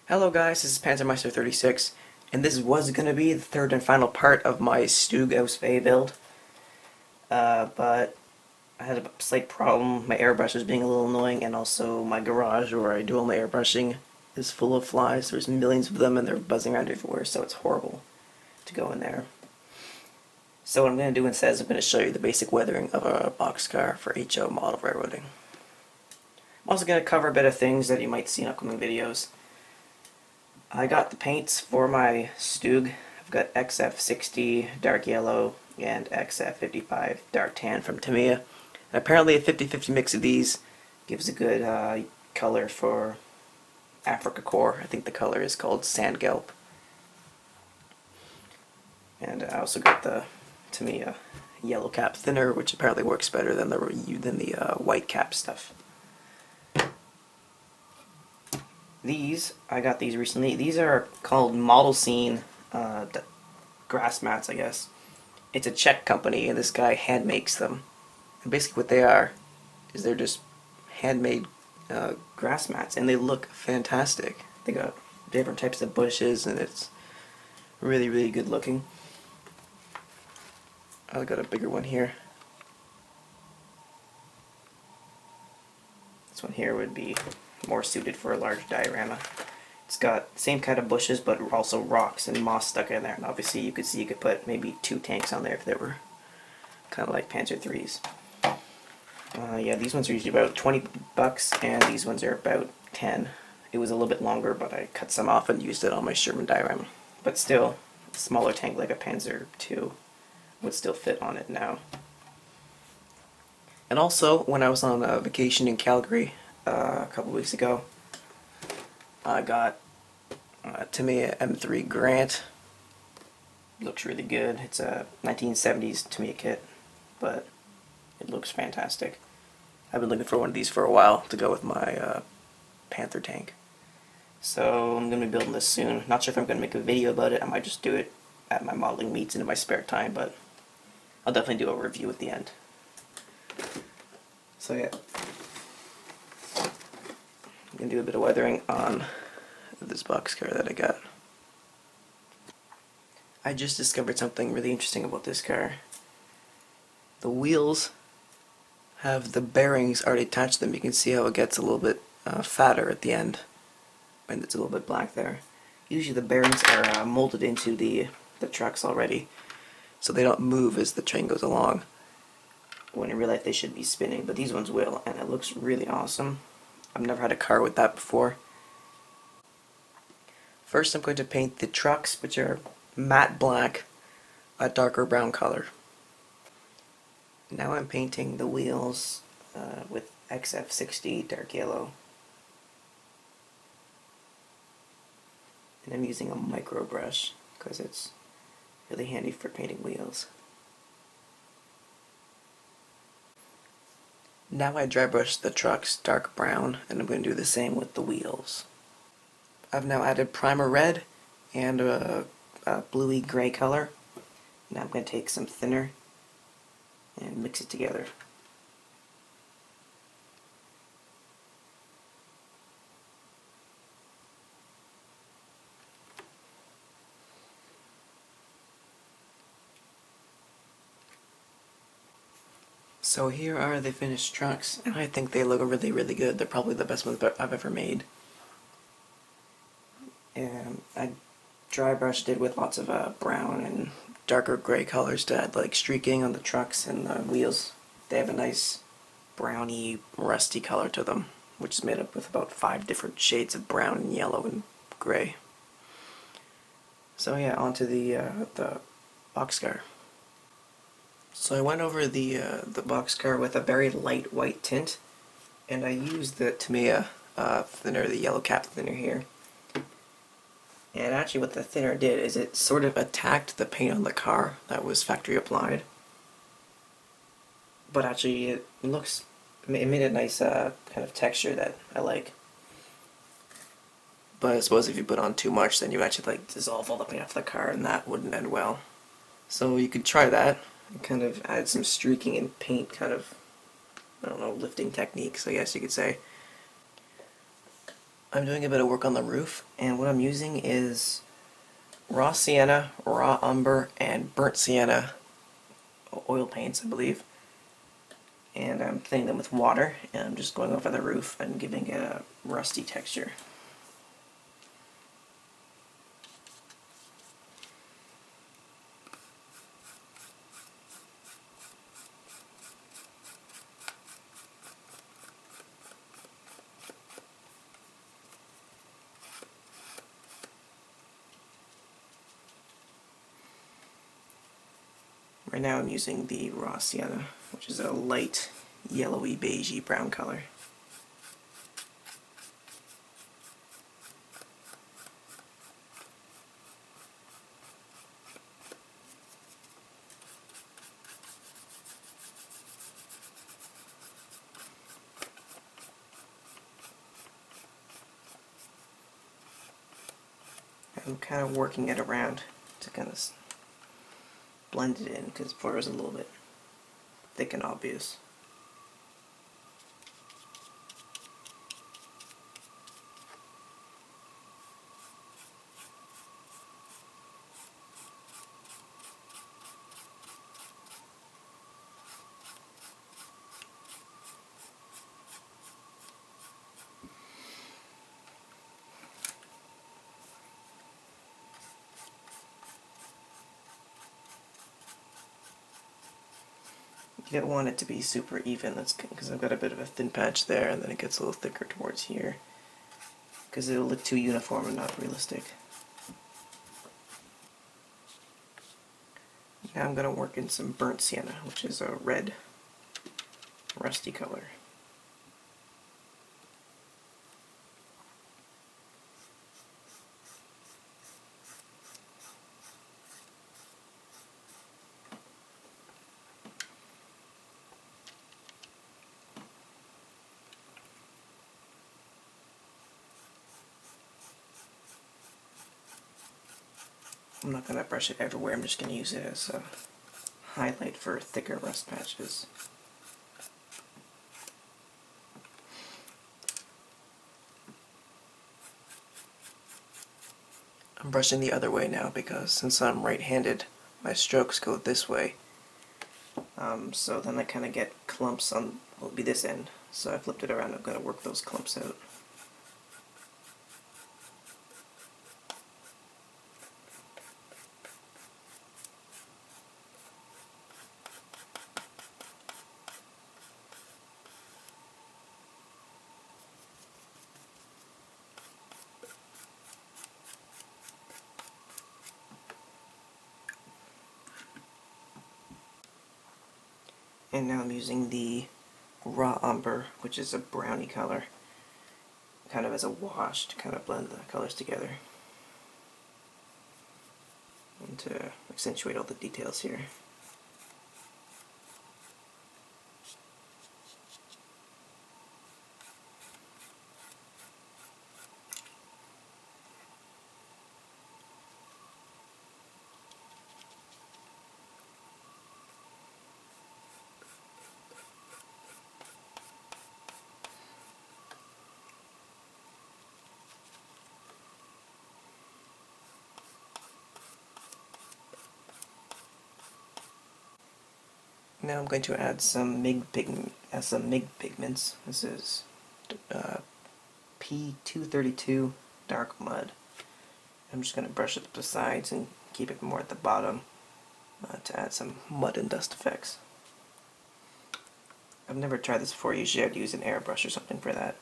Hello guys, this is Panzermeister36, and this was going to be the third and final part of my StuG Ausf A build. But I had a slight problem. My airbrush was being a little annoying, and also my garage where I do all my airbrushing is full of flies. There's millions of them and they're buzzing around everywhere, so it's horrible to go in there. So what I'm going to do instead is I'm going to show you the basic weathering of a boxcar for HO model railroading. I'm also going to cover a bit of things that you might see in upcoming videos. I got the paints for my StuG. I've got XF60 dark yellow and XF55 dark tan from Tamiya. And apparently a 50-50 mix of these gives a good color for Africa core. I think the color is called Sand Gelb. And I also got the Tamiya yellow cap thinner, which apparently works better than the white cap stuff. I got these recently. These are called Model Scene grass mats, I guess. It's a Czech company, and this guy hand makes them. And basically what they are is they're just handmade grass mats, and they look fantastic. They got different types of bushes, and it's really, really good looking. I've got a bigger one here. This one here would be more suited for a large diorama. It's got the same kind of bushes, but also rocks and moss stuck in there. And obviously you could see you could put maybe 2 tanks on there if they were kind of like Panzer IIIs. Yeah, these ones are usually about 20 bucks, and these ones are about 10. It was a little bit longer, but I cut some off and used it on my Sherman diorama. But still, a smaller tank like a Panzer II would still fit on it now. And also, when I was on a vacation in Calgary a couple weeks ago, I got Tamiya M3 Grant. Looks really good. It's a 1970s Tamiya kit, but it looks fantastic. I've been looking for one of these for a while to go with my Panther tank. So I'm going to be building this soon. Not sure if I'm going to make a video about it. I might just do it at my modeling meets and in my spare time, but I'll definitely do a review at the end. So yeah, I'm going to do a bit of weathering on this boxcar that I got. I just discovered something really interesting about this car. The wheels have the bearings already attached to them. You can see how it gets a little bit fatter at the end, and it's a little bit black there. Usually the bearings are molded into the trucks already, so they don't move as the train goes along, when in real life they should be spinning, but these ones will, and it looks really awesome. I've never had a car with that before. First I'm going to paint the trucks, which are matte black, a darker brown color. Now I'm painting the wheels with XF60 dark yellow. And I'm using a micro brush because it's really handy for painting wheels. Now I dry brush the trucks dark brown, and I'm going to do the same with the wheels. I've now added primer red and a bluey gray color. Now I'm going to take some thinner and mix it together. So here are the finished trucks, and I think they look really, really good. They're probably the best ones I've ever made. And I dry brushed it with lots of brown and darker gray colors to add like streaking on the trucks and the wheels. They have a nice browny, rusty color to them, which is made up with about 5 different shades of brown and yellow and gray. So yeah, onto the boxcar. So I went over the boxcar with a very light white tint, and I used the Tamiya thinner, the yellow cap thinner here. And actually what the thinner did is it sort of attacked the paint on the car that was factory applied. But actually it made a nice kind of texture that I like. But I suppose if you put on too much, then you actually like dissolve all the paint off the car, and that wouldn't end well. So you could try that. Kind of add some streaking and paint, kind of, I don't know, lifting techniques, I guess you could say. I'm doing a bit of work on the roof, and what I'm using is raw sienna, raw umber, and burnt sienna oil paints, I believe. And I'm thinning them with water, and I'm just going over the roof and giving it a rusty texture. Right now I'm using the raw sienna, which is a light yellowy beigey brown color. I'm kind of working it around to kind of blend it in because before it was a little bit thick and obvious. You don't want it to be super even, that's because I've got a bit of a thin patch there, and then it gets a little thicker towards here because it'll look too uniform and not realistic. Now I'm going to work in some burnt sienna, which is a red, rusty color. I'm not going to brush it everywhere, I'm just going to use it as a highlight for thicker rust patches. I'm brushing the other way now because since I'm right-handed, my strokes go this way. So then I kind of get clumps on what will be this end. So I flipped it around, I've got to work those clumps out. And now I'm using the raw umber, which is a browny color, kind of as a wash to kind of blend the colors together and to accentuate all the details here. Now I'm going to add some Mig Pigments. This is P232 Dark Mud. I'm just going to brush it up the sides and keep it more at the bottom to add some mud and dust effects. I've never tried this before. Usually I'd use an airbrush or something for that,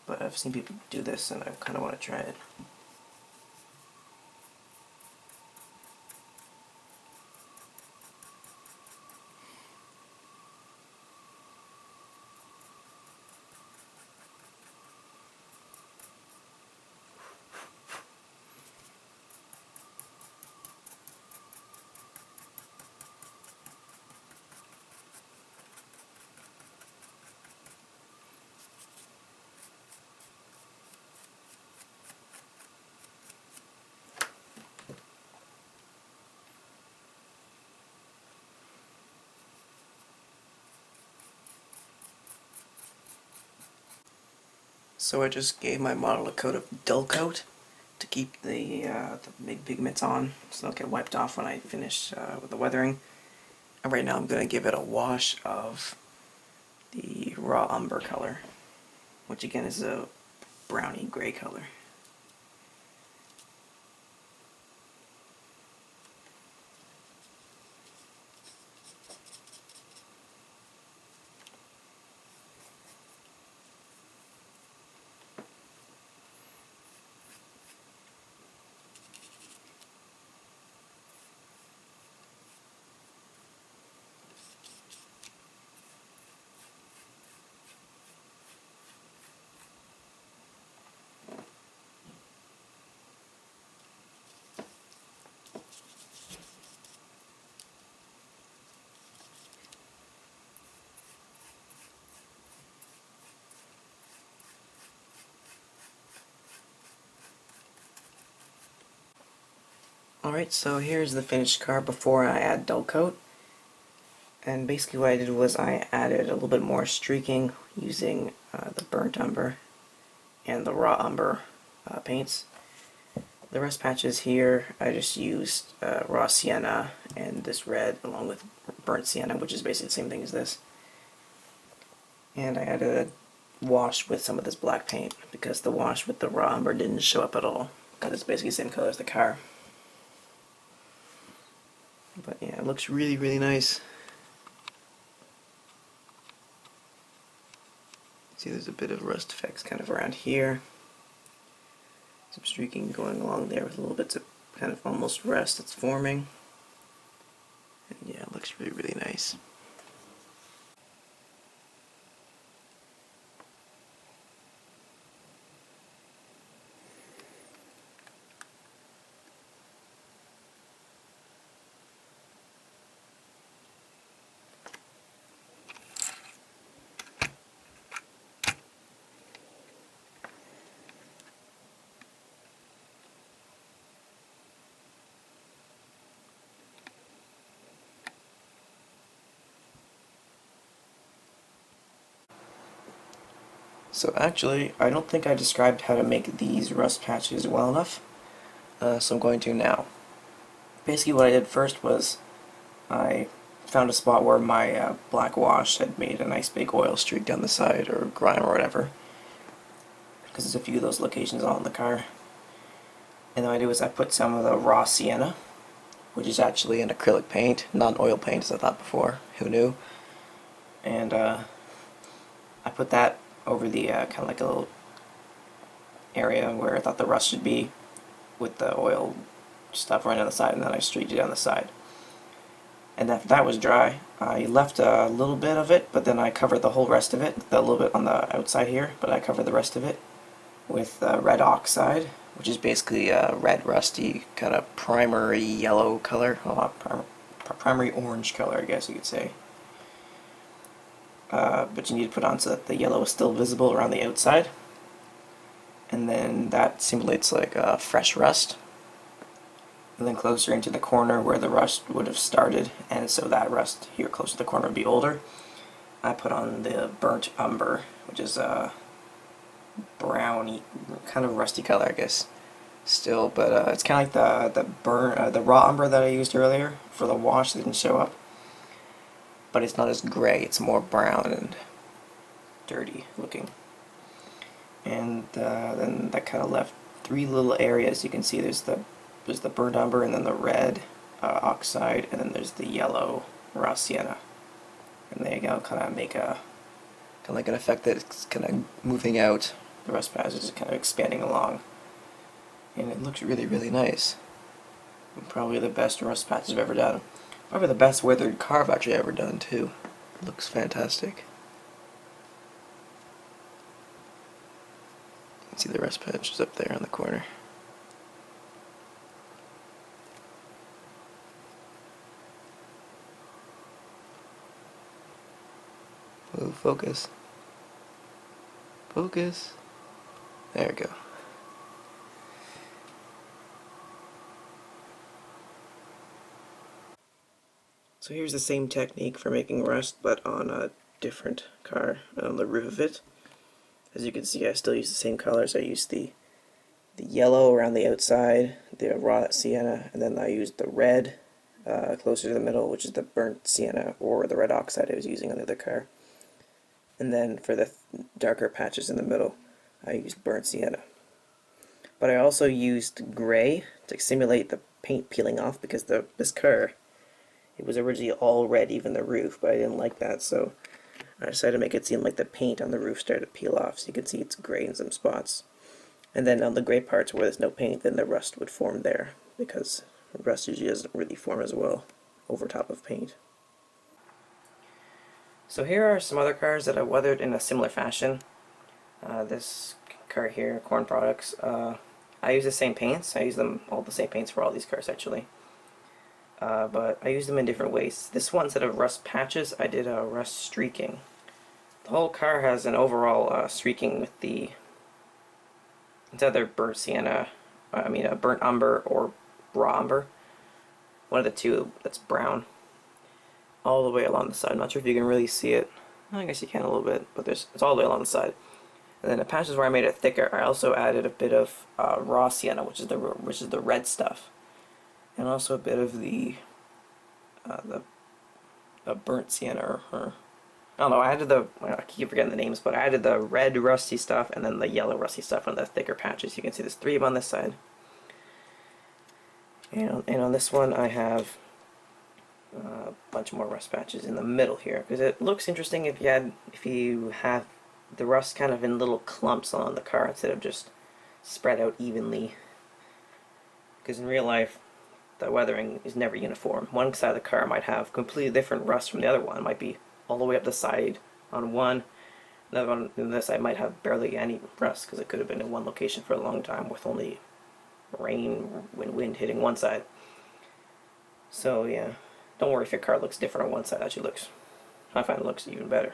but I've seen people do this and I kind of want to try it. So I just gave my model a coat of dull coat to keep the Mig Pigments on, so they'll get wiped off when I finish with the weathering. And right now I'm going to give it a wash of the raw umber color, which again is a browny gray color. Alright, so here's the finished car before I add dull coat. And basically what I did was I added a little bit more streaking using the burnt umber and the raw umber paints. The rust patches here, I just used raw sienna and this red along with burnt sienna, which is basically the same thing as this. And I added a wash with some of this black paint because the wash with the raw umber didn't show up at all, because it's basically the same color as the car. But yeah, it looks really, really nice. See, there's a bit of rust effects kind of around here. Some streaking going along there with little bits of kind of almost rust that's forming. And yeah, it looks really, really nice. So actually, I don't think I described how to make these rust patches well enough, so I'm going to now. Basically what I did first was I found a spot where my black wash had made a nice big oil streak down the side, or grime or whatever, because there's a few of those locations on the car. And then what I do is I put some of the raw sienna, which is actually an acrylic paint, not an oil paint as I thought before, who knew, and I put that over the kind of like a little area where I thought the rust should be with the oil stuff right on the side, and then I streaked it down the side. And after that was dry, I left a little bit of it, but then I covered the whole rest of it, a little bit on the outside here, but I covered the rest of it with red oxide, which is basically a red rusty kind of primary yellow color, well, primary orange color I guess you could say. But you need to put on so that the yellow is still visible around the outside. And then that simulates like fresh rust. And then closer into the corner where the rust would have started, and so that rust here close to the corner would be older, I put on the burnt umber, which is a browny, kind of rusty color I guess still, but it's kind of like the raw umber that I used earlier for the wash that didn't show up. But it's not as gray, it's more brown and dirty looking. And then that kind of left three little areas. You can see there's the burnt umber, and then the red oxide, and then there's the yellow raw sienna. And they kind of make a kind of like an effect that it's kind of moving out. The rust patch is kind of expanding along, and it looks really, really nice. And probably the best rust patch I've ever done. Probably the best weathered car I've actually ever done too. It looks fantastic. You can see the rust patches up there on the corner. Oh, focus. Focus. There we go. So here's the same technique for making rust, but on a different car, on the roof of it. As you can see, I still use the same colors. I used the yellow around the outside, the raw sienna, and then I used the red closer to the middle, which is the burnt sienna or the red oxide I was using on the other car. And then for the darker patches in the middle, I used burnt sienna. But I also used gray to simulate the paint peeling off, because this car, it was originally all red, even the roof, but I didn't like that, so I decided to make it seem like the paint on the roof started to peel off, so you can see it's gray in some spots. And then on the gray parts where there's no paint, then the rust would form there, because rust usually doesn't really form as well over top of paint. So here are some other cars that I weathered in a similar fashion. This car here, Corn Products, I use the same paints. I use all the same paints for all these cars actually. But I use them in different ways. This one, instead of rust patches, I did a rust streaking. The whole car has an overall streaking with it's either burnt sienna, burnt umber or raw umber. One of the two that's brown. All the way along the side. I'm not sure if you can really see it. I guess you can a little bit, but it's all the way along the side. And then the patches where I made it thicker, I also added a bit of raw sienna, which is the red stuff, and also a bit of the burnt sienna, or I don't know. I keep forgetting the names, but I added the red rusty stuff and then the yellow rusty stuff on the thicker patches. You can see there's 3 of them on this side, and on this one I have a bunch more rust patches in the middle here, because it looks interesting if you have the rust kind of in little clumps on the car instead of just spread out evenly. Because in real life, the weathering is never uniform. One side of the car might have completely different rust from the other one. It might be all the way up the side on one. Another one on this side might have barely any rust, because it could have been in one location for a long time with only rain and wind hitting one side. So yeah. Don't worry if your car looks different on one side. I find it looks even better.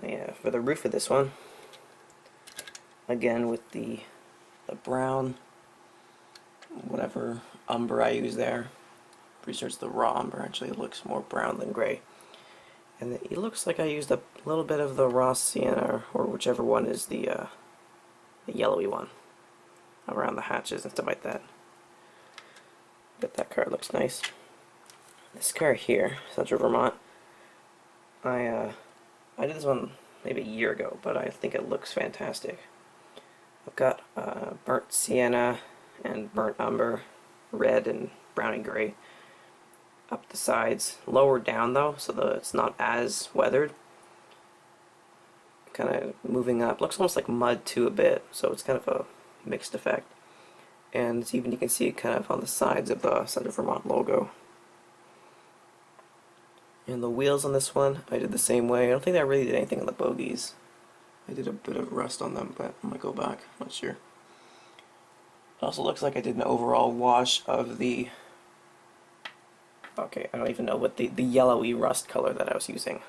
Yeah, for the roof of this one, again with the brown, whatever umber I use there. Pretty sure it's the raw umber. Actually, it looks more brown than gray. And it looks like I used a little bit of the raw sienna, or whichever one is the yellowy one, around the hatches and stuff like that. But that car looks nice. This car here, Central Vermont, I did this one maybe a year ago, but I think it looks fantastic. I've got burnt sienna and burnt umber, red and brown and gray up the sides, lower down though, so that it's not as weathered. Kind of moving up, looks almost like mud too a bit, so it's kind of a mixed effect. And it's even, you can see it kind of on the sides of the Central Vermont logo. And the wheels on this one, I did the same way. I don't think I really did anything on the Bogeys. I did a bit of rust on them, but I might go back, I'm not sure. It also looks like I did an overall wash of the, okay, I don't even know what the yellowy rust color that I was using.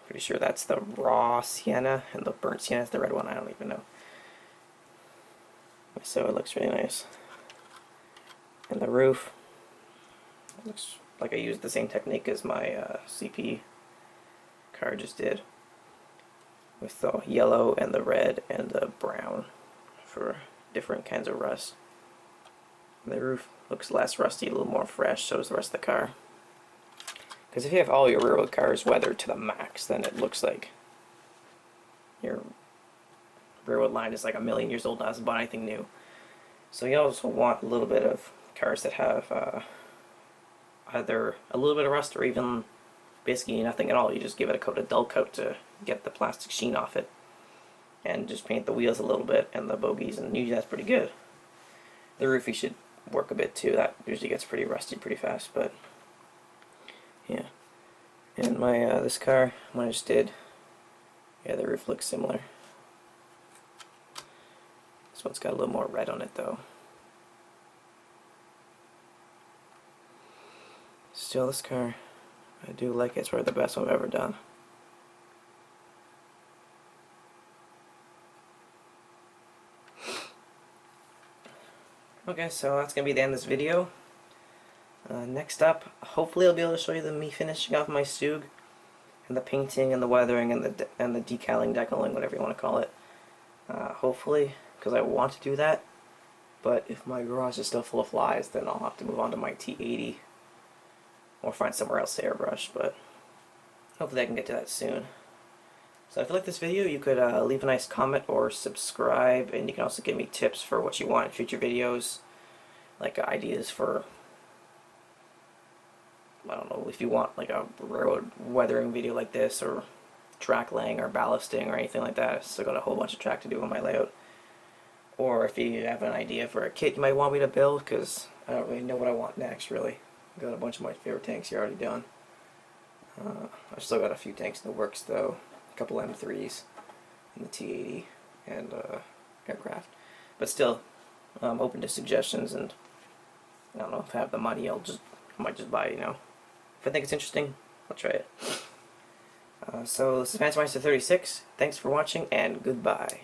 Pretty sure that's the raw sienna, and the burnt sienna is the red one, I don't even know. So it looks really nice. And the roof looks like I used the same technique as my CP car just did, with the yellow and the red and the brown for different kinds of rust. And the roof looks less rusty, a little more fresh, so does the rest of the car. Because if you have all your railroad cars weathered to the max, then it looks like your railroad line is like 1,000,000 years old and hasn't bought anything new. So you also want a little bit of cars that have either a little bit of rust or even basically nothing at all. You just give it a coat of dull coat to get the plastic sheen off it, and just paint the wheels a little bit and the bogies, and usually that's pretty good. The roof you should work a bit too. That usually gets pretty rusty pretty fast, but yeah. And my this car, when I just did, yeah, the roof looks similar. This one's got a little more red on it though. Still, this car, I do like it. It's probably the best one I've ever done. Okay, so that's going to be the end of this video. Next up, hopefully I'll be able to show you me finishing off my StuG. and the painting and the weathering and the decaling, decaling, whatever you want to call it. Hopefully, because I want to do that. But if my garage is still full of flies, then I'll have to move on to my T80 or find somewhere else to airbrush. But hopefully I can get to that soon. So if you like this video, you could leave a nice comment or subscribe, and you can also give me tips for what you want in future videos, like ideas for, I don't know, if you want like a road weathering video like this, or track laying or ballasting or anything like that. I've still got a whole bunch of track to do on my layout. Or if you have an idea for a kit you might want me to build, because I don't really know what I want next, really. I've got a bunch of my favorite tanks here already done. I've still got a few tanks in the works though. A couple M3s and the T80 and aircraft. But still, I'm open to suggestions, and I don't know if I have the money, I might just buy it, you know. If I think it's interesting, I'll try it. So this is Fancy Meister 36. Thanks for watching, and goodbye.